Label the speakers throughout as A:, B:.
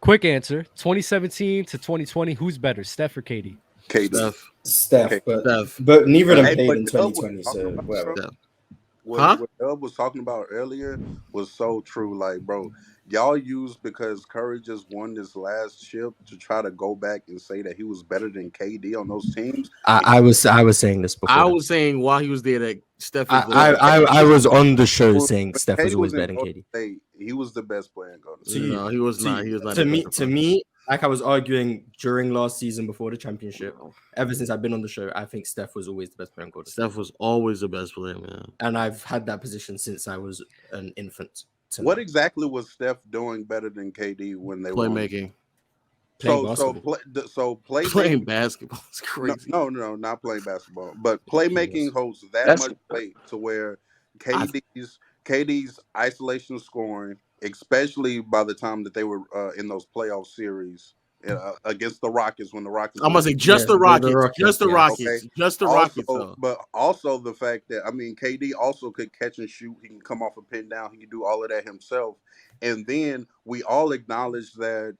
A: Quick answer: 2017 to 2020. Who's better, Steph or KD?
B: KD.
C: Steph,
B: Okay.
C: but neither of them
B: Hey,
C: played
B: but
C: in
B: Dub was
C: 2020,
B: talking
C: so
B: about,
C: whatever.
B: bro,
D: Steph.
B: what Dub was talking about earlier was so true. Like, bro, y'all used because Curry just won this last chip to try to go back and say that he was better than KD on those teams.
C: I was saying this before.
D: I was saying while he was there that Steph is
C: I was on the show saying
B: When
C: Steph was
B: KD
C: always
B: was in
C: better than
B: Golden
C: KD.
B: State, he was the best player in Golden State.
D: No, he was not. He was not.
C: To me, like I was arguing during last season before the championship. Ever since I've been on the show, I think Steph was always the best player in Golden State.
D: Steph was always the best player, man.
C: And I've had that position since I was an infant.
B: What exactly was Steph doing better than KD when they were
D: playmaking?
C: Playing basketball.
D: Playing basketball is crazy.
B: No, not playing basketball, but playmaking holds that much weight to where KD's isolation scoring, especially by the time that they were in those playoff series against the Rockets when the Rockets.
D: I'm gonna say just the Rockets, just the Rockets,
B: okay?
D: just the Rockets. Though.
B: But also the fact that KD also could catch and shoot. He can come off a pin down. He can do all of that himself. And then we all acknowledge that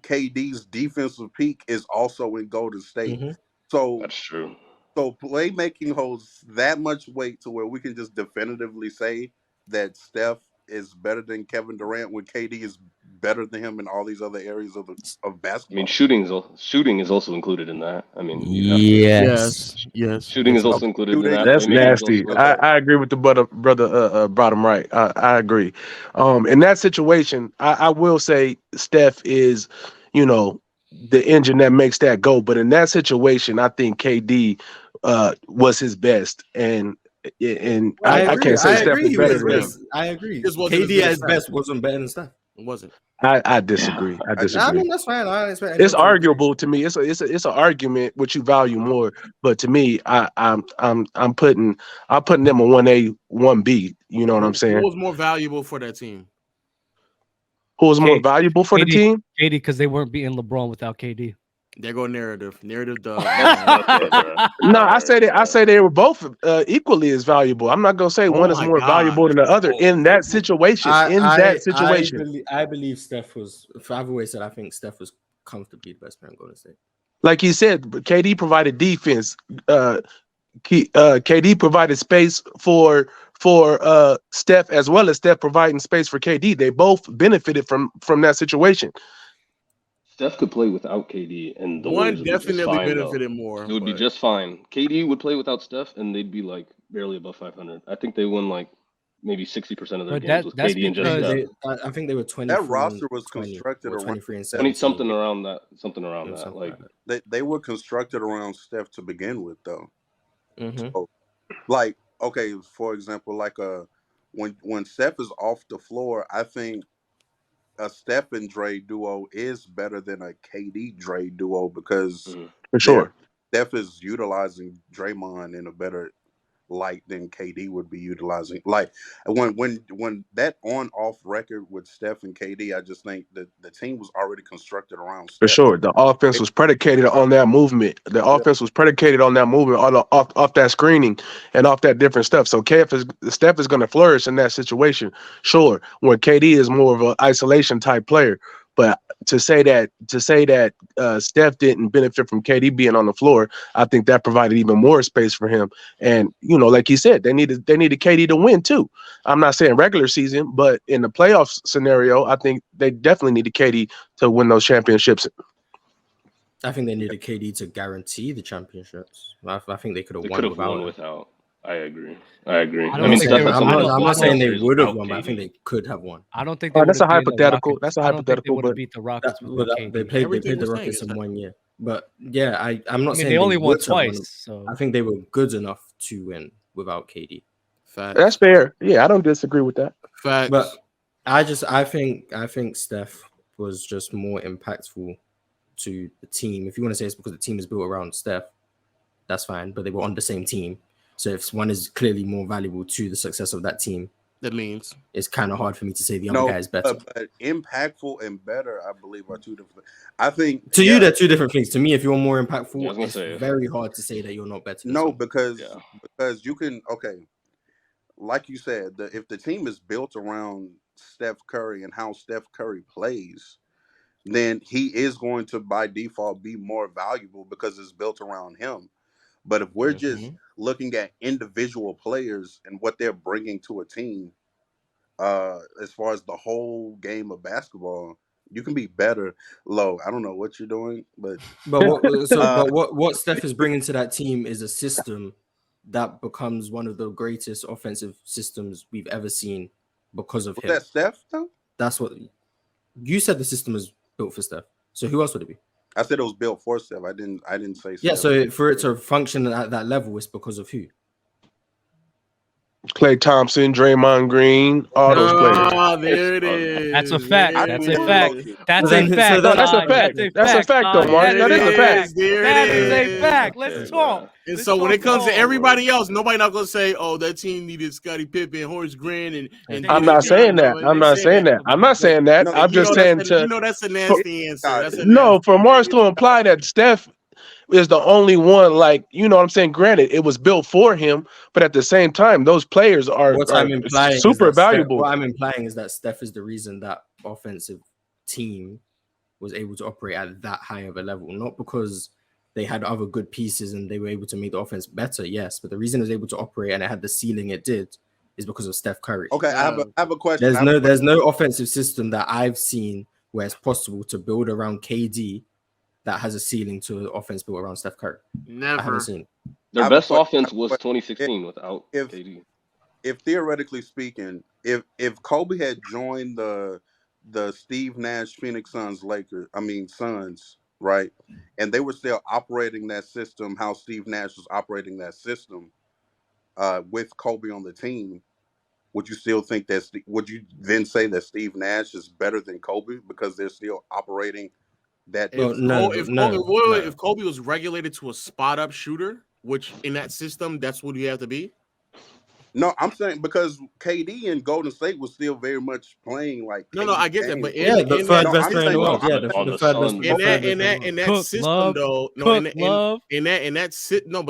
B: KD's defensive peak is also in Golden State.
C: Mm-hmm.
B: So
E: that's true.
B: So playmaking holds that much weight to where we can just definitively say that Steph is better than Kevin Durant when KD is better than him in all these other areas of basketball.
E: I mean, shooting is also included in that. I mean,
D: yes.
E: Shooting is also included in that.
F: That's nasty. I agree with the brother brought him right. I agree. In that situation, I will say Steph is, the engine that makes that go. But in that situation, I think KD was his best, and I can't say Steph was better than him.
C: I agree. KD at his best wasn't better than Steph.
D: It wasn't.
F: I disagree. I disagree.
C: I mean, that's fine.
F: It's arguable to me. It's an argument which you value more, but to me, I'm putting them a 1A, 1B. You know what I'm saying?
D: Who was more valuable for that team?
F: Who was more valuable for the team?
A: KD, because they weren't beating LeBron without KD.
D: There go narrative. Dog.
F: No, I say they were both equally as valuable. I'm not gonna say one is more valuable than the other in that situation.
C: I believe Steph was. I've always said I think Steph was comfortably the best player in Golden State.
F: Like he said, KD provided defense. KD provided space for Steph, as well as Steph providing space for KD. They both benefited from that situation.
E: Steph could play without KD, and the
D: one
E: Warriors
D: definitely
E: fine,
D: benefited more.
E: It would be just fine. KD would play without Steph, and they'd be like barely above 500. I think they won like maybe 60% of their games with KD and just Steph.
C: I think they were 20.
B: That roster was constructed around
C: 23 and 17.
E: something around that. Like
B: they were constructed around Steph to begin with, though.
C: Mm-hmm.
B: So, like, okay, for example, like when Steph is off the floor, I think a Steph and Dre duo is better than a KD Dre duo because
F: for sure
B: Steph is utilizing Draymond in a better light than KD would be utilizing. Like when that on-off record with Steph and KD, I just think that the team was already constructed around Steph.
F: For sure. The offense was predicated on that movement. The offense was predicated on that movement, off that screening and off that different stuff. So Steph is going to flourish in that situation. Sure. When KD is more of an isolation type player. But to say that Steph didn't benefit from KD being on the floor, I think that provided even more space for him. And like he said, they needed KD to win too. I'm not saying regular season, but in the playoffs scenario, I think they definitely needed KD to win those championships.
C: I think they needed KD to guarantee the championships. I think they could have won without.
E: I agree. I'm
C: not saying they would have won, but I think they could have won.
A: I don't think
F: that's a hypothetical. That's a hypothetical.
A: But beat the Rockets.
C: They played the Rockets in 1 year. But yeah, I'm not saying
A: they only won twice. So
C: I think they were good enough to win without KD.
D: Facts.
F: That's fair. Yeah, I don't disagree with that.
D: Facts.
C: But I think Steph was just more impactful to the team. If you want to say it's because the team is built around Steph, that's fine. But they were on the same team. So if one is clearly more valuable to the success of that team,
D: that means
C: it's kind of hard for me to say the other guy is better.
B: But impactful and better, I believe, are two different. I think
C: you, they're two different things. To me, if you're more impactful, it's very hard to say that you're not better.
B: No, because you can. Okay, like you said, if the team is built around Steph Curry and how Steph Curry plays, then he is going to by default be more valuable because it's built around him. But if we're just looking at individual players and what they're bringing to a team, as far as the whole game of basketball, you can be better. Low, I don't know what you're doing, but
C: what Steph is bringing to that team is a system that becomes one of the greatest offensive systems we've ever seen because of him.
B: That Steph though?
C: That's what you said. The system is built for Steph. So who else would it be?
B: I said it was built for Steph. I didn't say Steph.
C: Yeah. So for it to function at that level, it's because of who?
F: Klay Thompson, Draymond Green, all those players.
D: Oh, there it is.
A: That's a fact. That's a fact. That's
C: Then-
A: a fact.
C: so
F: That's a fact. That's a fact, though, Mark. That is a fact.
A: That is a fact. Let's talk.
D: And
A: Let's
D: so when
A: talk
D: it comes to
A: ball.
D: everybody else, nobody not gonna say, "Oh, that team needed Scottie Pippen, Horace Grant," and
F: I'm not saying that. I'm not saying that. I'm not saying that.
B: No,
F: I'm
B: you
F: just
B: know
F: saying
D: that's
F: to
D: that's a nasty answer. That's a
F: no,
D: nasty
F: for Mars to imply that Steph is the only one, like, you know what I'm saying? Granted, it was built for him, but at the same time, those players are super valuable.
C: What I'm implying is that Steph is the reason that offensive team was able to operate at that high of a level, not because they had other good pieces and they were able to make the offense better, yes, but the reason it was able to operate and it had the ceiling it did is because of Steph Curry.
B: Okay, I have a question.
C: There's no offensive system that I've seen where it's possible to build around KD that has a ceiling to an offense built around Steph Curry. I haven't seen.
E: Their best offense was 2016 without KD.
B: If theoretically speaking, if Kobe had joined the Steve Nash Phoenix Suns, right, and they were still operating that system how Steve Nash was operating that system, with Kobe on the team, would you still think that? Would you then say that Steve Nash is better than Kobe because they're still operating that?
D: If Kobe was regulated to a spot up shooter, which in that system, that's what you have to be.
B: No, I'm saying because KD and Golden State was still very much playing like.
D: No, I get that, but
C: the third best player in the world. Yeah, the third best.
D: In that system, though,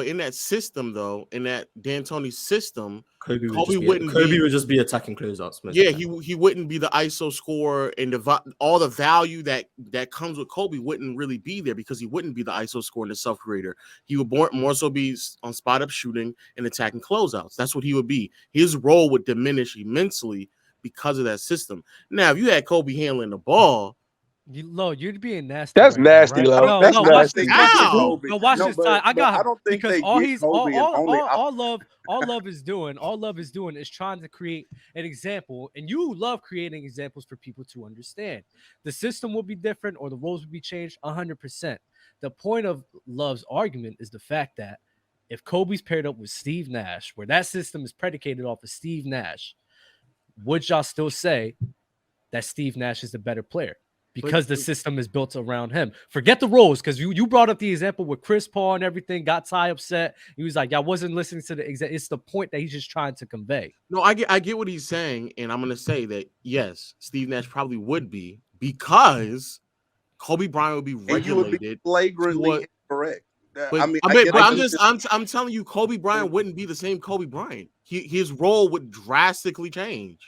D: in that system, though, in that D'Antoni system, Kobe would
C: just be attacking closeouts.
D: Yeah, he wouldn't be the ISO scorer, and all the value that comes with Kobe wouldn't really be there because he wouldn't be the ISO scorer and the self creator. He would more so be on spot up shooting and attacking closeouts. That's what he would be. His role would diminish immensely because of that system. Now, if you had Kobe handling the ball.
A: You'd be nasty.
F: That's
A: right
F: nasty,
A: now,
F: Lo.
A: right?
F: That's
A: nasty.
B: No,
A: Watch this time. I got him.
B: I don't think
A: because all love is doing is trying to create an example, and you love creating examples for people to understand. The system will be different, or the roles will be changed 100%. The point of Love's argument is the fact that if Kobe's paired up with Steve Nash, where that system is predicated off of Steve Nash, would y'all still say that Steve Nash is the better player? Because the system is built around him. Forget the roles, because you brought up the example with Chris Paul and everything, got Ty upset. He was like, I wasn't listening to the example. It's the point that he's just trying to convey.
D: No, I get what he's saying, and I'm going to say that, yes, Steve Nash probably would be, because Kobe Bryant would be regulated.
B: And you would be flagrantly incorrect.
D: I'm telling you, Kobe Bryant wouldn't be the same Kobe Bryant. His role would drastically change.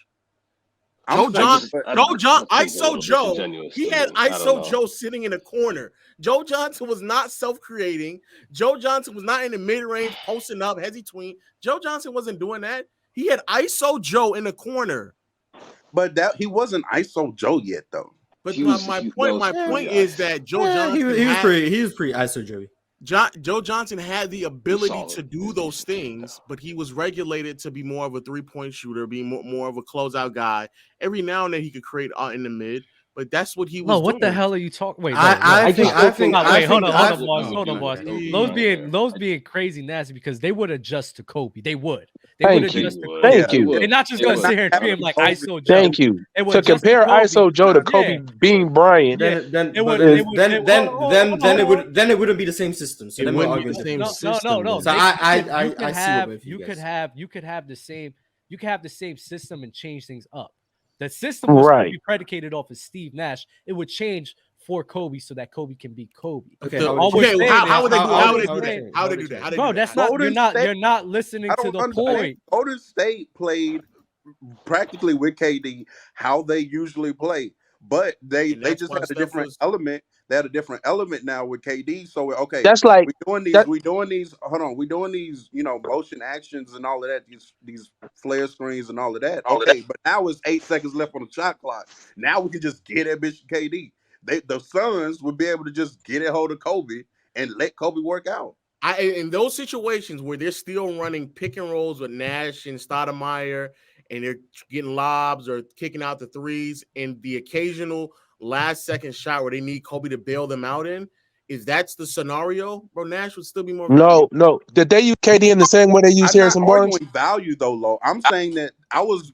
D: Joe ISO Joe. He had ISO Joe sitting in a corner. Joe Johnson was not self-creating. Joe Johnson was not in the mid-range posting up, hezzy tween. Joe Johnson wasn't doing that. He had ISO Joe in the corner.
B: But he wasn't ISO Joe yet, though.
D: But my point is that Joe Johnson
C: he was pretty ISO Joey.
D: Joe Johnson had the ability to do those things, but he was regulated to be more of a three-point shooter, being more of a closeout guy. Every now and then he could create in the mid, but that's what he was doing.
A: What the hell are you talking? Wait,
C: I think.
A: Hold on, boss. Those being crazy nasty because they would adjust to Kobe. They would.
F: Thank you.
A: They're not just gonna sit here and treat him like ISO Joe.
F: Thank you. To compare ISO Joe to Kobe being Bryant,
C: then it wouldn't be the same system. So
D: it wouldn't be the same system.
A: No.
C: So
A: you could have the same system and change things up. The system would be predicated off of Steve Nash. It would change for Kobe so that Kobe can be Kobe.
D: Okay. How would they do that?
A: Bro, that's not. You're not listening to the point.
B: Golden State played practically with KD how they usually play. But they just had a different element. They had a different element now with KD. So okay,
F: that's like
B: we doing these. Hold on, we doing these. Motion actions and all of that. These flare screens and all of that. Okay, but now it's 8 seconds left on the shot clock. Now we can just get that bitch KD. The Suns would be able to just get a hold of Kobe and let Kobe work out.
D: In those situations where they're still running pick and rolls with Nash and Stoudemire, and they're getting lobs or kicking out the threes, and the occasional last second shot where they need Kobe to bail them out in, if that's the scenario, bro, Nash would still be more valuable.
F: No. Did they use KD in the same way they use Harrison Barnes?
B: I'm not arguing value though, Lo. I'm saying that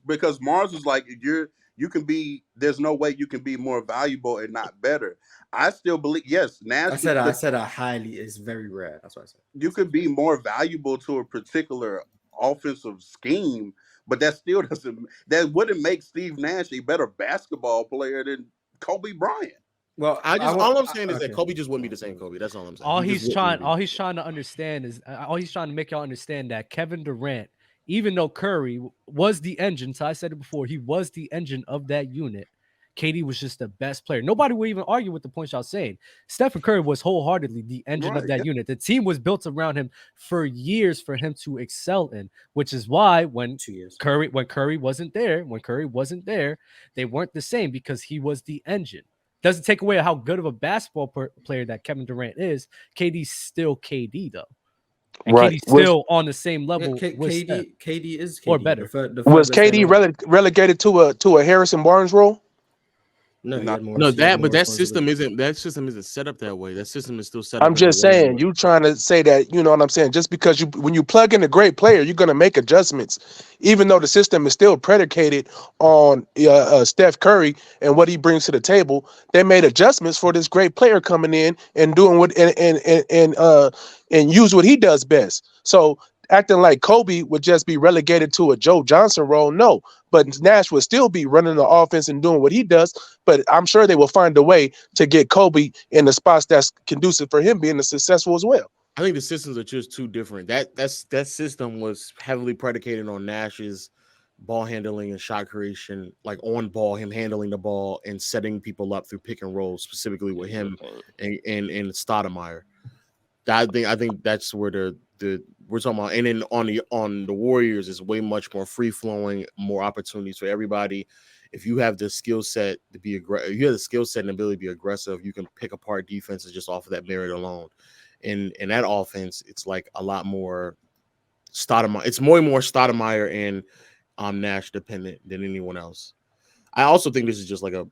B: because Mars was like, you can be, there's no way you can be more valuable and not better. I still believe, yes, Nash.
C: I said a highly is very rare. That's what I said.
B: You could be more valuable to a particular offensive scheme, but that wouldn't make Steve Nash a better basketball player than Kobe Bryant.
D: Well, all I'm saying is that Kobe just wouldn't be the same Kobe. That's all I'm saying.
A: All he's trying to understand is all he's trying to make y'all understand that Kevin Durant, even though Curry was the engine, so I said it before, he was the engine of that unit. KD was just the best player. Nobody would even argue with the points y'all saying. Steph Curry was wholeheartedly the engine of that unit. The team was built around him for years for him to excel in, which is why when Curry wasn't there, they weren't the same because he was the engine. Doesn't take away how good of a basketball player that Kevin Durant is. KD's still KD though. And KD's still on the same level with Steph.
C: KD is KD.
A: Or better.
F: Was KD relegated to a Harrison Barnes role?
D: That system isn't set up that way. That system is still set up.
F: I'm just saying, you trying to say that, you know what I'm saying? Just because when you plug in a great player, you're going to make adjustments, even though the system is still predicated on Steph Curry and what he brings to the table. They made adjustments for this great player coming in and doing what and use what he does best. So acting like Kobe would just be relegated to a Joe Johnson role, no. But Nash would still be running the offense and doing what he does. But I'm sure they will find a way to get Kobe in the spots that's conducive for him being successful as well.
D: I think the systems are just too different. That system was heavily predicated on Nash's ball handling and shot creation, like on ball, him handling the ball and setting people up through pick and roll, specifically with him and Stoudemire. I think that's where we're talking about. And then on the Warriors is way much more free flowing, more opportunities for everybody. If you have the skill set to be aggressive, you have the skill set and ability to be aggressive, you can pick apart defenses just off of that merit alone. And in that offense, it's like a lot more Stoudemire. It's more and more Stoudemire and Nash dependent than anyone else. I also think this is just like a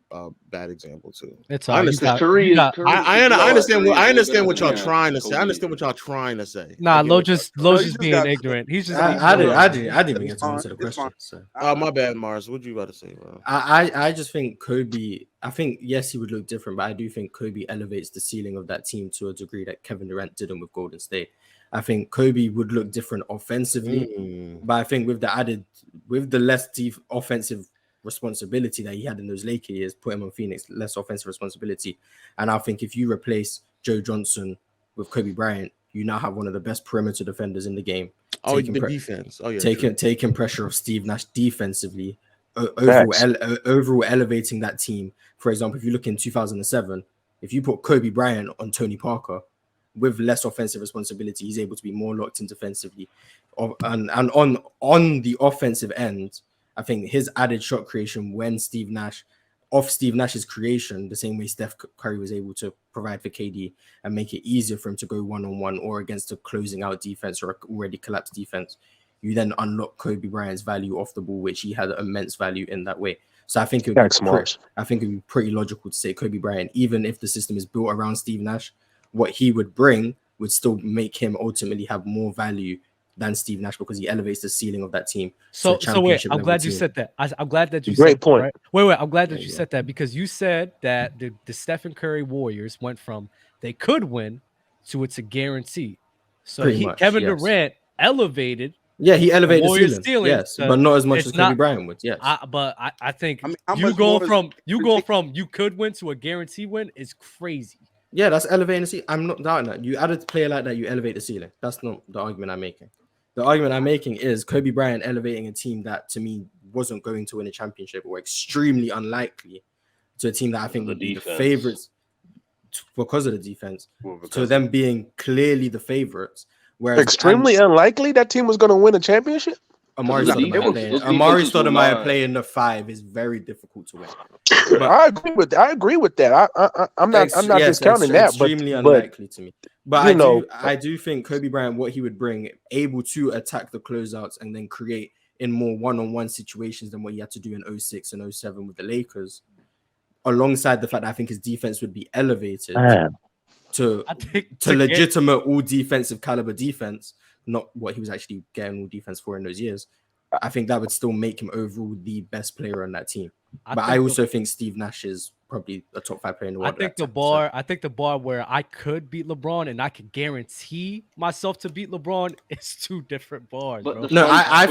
D: bad example too.
A: It's
D: I understand. I understand what y'all trying to say. I understand what y'all trying to say.
A: Nah, Lo's just being ignorant. He's just.
C: I didn't even get to answer the question. So.
D: My bad, Mars. What you about to say, bro?
C: I just think Kobe. I think yes, he would look different, but I do think Kobe elevates the ceiling of that team to a degree that Kevin Durant didn't with Golden State. I think Kobe would look different offensively, but I think with the less deep offensive responsibility that he had in those Laker years, put him on Phoenix, less offensive responsibility. And I think if you replace Joe Johnson with Kobe Bryant, you now have one of the best perimeter defenders in the game.
D: Defense.
C: Taking pressure off Steve Nash defensively, overall elevating that team. For example, if you look in 2007, if you put Kobe Bryant on Tony Parker with less offensive responsibility, he's able to be more locked in defensively. And on the offensive end, I think his added shot creation when Steve Nash's creation, the same way Steph Curry was able to provide for KD and make it easier for him to go one-on-one or against a closing out defense or already collapsed defense, you then unlock Kobe Bryant's value off the ball, which he had immense value in that way. So I think it would be pretty logical to say Kobe Bryant, even if the system is built around Steve Nash, what he would bring would still make him ultimately have more value than Steve Nash because he elevates the ceiling of that team.
A: So wait, I'm glad you said that. I'm glad that you
F: Great
A: said
F: point.
A: That, right? Wait, I'm glad that you said that because you said that the Stephen Curry Warriors went from they could win to it's a guarantee. So Kevin Durant elevated.
C: Yeah, he elevated the ceiling. Yes, but not as much as Kobe Bryant would. Yes,
A: but I think you go from you could win to a guarantee win is crazy.
C: Yeah, that's elevating the ceiling. I'm not doubting that. You add a player like that, you elevate the ceiling. That's not the argument I'm making. The argument I'm making is Kobe Bryant elevating a team that, to me, wasn't going to win a championship or extremely unlikely to a team that I think would be the favorites because of the defense, to them being clearly the favorites. Whereas
F: extremely unlikely that team was going to win a championship.
C: Amari Stoudemire playing the 5 is very difficult to win.
F: But I agree with that. I'm not discounting that.
C: Extremely unlikely to me. But I do think Kobe Bryant, what he would bring, able to attack the closeouts and then create in more one-on-one situations than what he had to do in 06 and 07 with the Lakers, alongside the fact that I think his defense would be elevated to legitimate all defensive caliber defense, not what he was actually getting all defense for in those years. I think that would still make him overall the best player on that team. I also think Steve Nash is probably a top 5 player in the world.
A: I think the bar where I could beat LeBron and I could guarantee myself to beat LeBron is 2 different bars. Bro.
C: No, I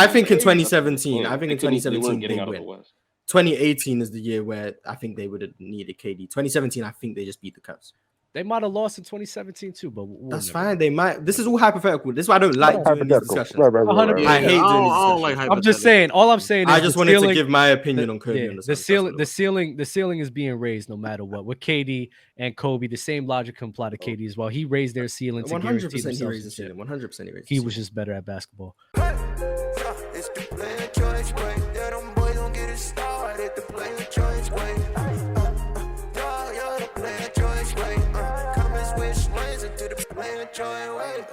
C: think in 2017, I think in 2017 they win. 2018 is the year where I think they would have needed KD. 2017, I think they just beat the Cavs.
A: They might have lost in 2017 too, but
C: that's fine. They might. This is all hypothetical. This is why I don't like doing these discussions.
F: Right.
C: I hate doing these discussions.
A: I'm just saying. All I'm saying is
C: I just wanted to give my opinion on Kobe.
A: The ceiling is being raised no matter what. With KD and Kobe, the same logic can apply to KD as well. He raised their ceiling to 100%. He raised the ceiling. 100%. He was just better at basketball. It's the player choice way. That them boys don't get it started. The player choice way. Come and switch lanes into the player choice way.